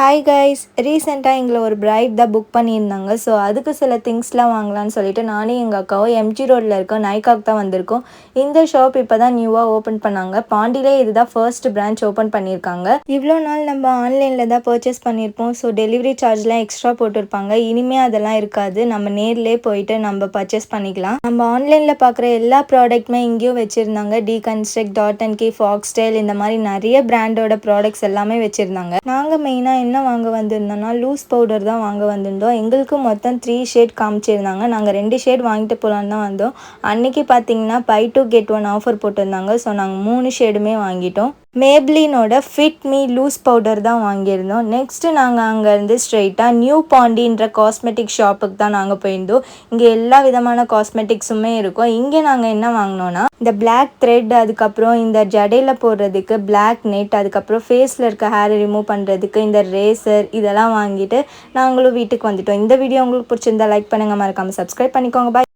Hi guys, ரீசெண்டாக எங்களை ஒரு பிரைட் தான் புக் பண்ணியிருந்தாங்க. ஸோ அதுக்கு சில திங்ஸ்லாம் வாங்கலான்னு சொல்லிட்டு நானும் எங்கள் அக்காவும் எம்ஜி ரோட்டில் இருக்க நைக்காக்கு தான் வந்திருக்கோம். இந்த ஷாப் இப்போ தான் நியூவாக ஓப்பன் பண்ணாங்க. பாண்டியிலே இதுதான் ஃபர்ஸ்ட் பிரான்ச் ஓப்பன் பண்ணியிருக்காங்க. இவ்வளோ நாள் நம்ம ஆன்லைனில் தான் பர்ச்சேஸ் பண்ணியிருப்போம். ஸோ டெலிவரி சார்ஜ்லாம் எக்ஸ்ட்ரா போட்டிருப்பாங்க. இனிமேல் அதெல்லாம் இருக்காது. நம்ம நேர்லேயே போயிட்டு நம்ம பர்ச்சேஸ் பண்ணிக்கலாம். நம்ம ஆன்லைனில் பார்க்குற எல்லா ப்ராடக்ட்டுமே இங்கேயும் வச்சுருந்தாங்க. Deconstruct, dot and Ki, foxtail, இந்த மாதிரி நிறைய பிராண்டோட ப்ராடக்ட்ஸ் எல்லாமே வச்சுருந்தாங்க. நாங்கள் மெயினாக என்ன வாங்க வந்திருந்தோம்னா லூஸ் பவுடர் தான் வாங்க வந்திருந்தோம். எங்களுக்கு மொத்தம் 3 ஷேட் காமிச்சிருந்தாங்க. நாங்கள் 2 ஷேட் வாங்கிட்டு போகலான்னு தான் வந்தோம். அன்றைக்கி பார்த்தீங்கன்னா பை 2 கெட் 1 ஆஃபர் போட்டிருந்தாங்க. ஸோ நாங்கள் 3 ஷேடுமே வாங்கிட்டோம். மேப்ளினோட ஃபிட் மீ லூஸ் பவுடர் தான் வாங்கியிருந்தோம். நெக்ஸ்ட்டு நாங்கள் அங்கேருந்து ஸ்ட்ரெயிட்டாக நியூ பாண்டின்ற காஸ்மெட்டிக் ஷாப்புக்கு தான் நாங்கள் போயிருந்தோம். இங்கே எல்லா விதமான காஸ்மெட்டிக்ஸுமே இருக்கும். இங்கே நாங்கள் என்ன வாங்கினோன்னா இந்த பிளாக் த்ரெட், அதுக்கப்புறம் இந்த ஜடையில் போடுறதுக்கு பிளாக் நெட், அதுக்கப்புறம் ஃபேஸில் இருக்க ஹேரை ரிமூவ் பண்ணுறதுக்கு இந்த ரேசர், இதெல்லாம் வாங்கிட்டு நாங்களும் வீட்டுக்கு வந்துட்டோம். இந்த வீடியோ உங்களுக்கு பிடிச்சிருந்தா லைக் பண்ணுங்கள், மறக்காமல் சப்ஸ்கிரைப் பண்ணிக்கோங்க. பாய்.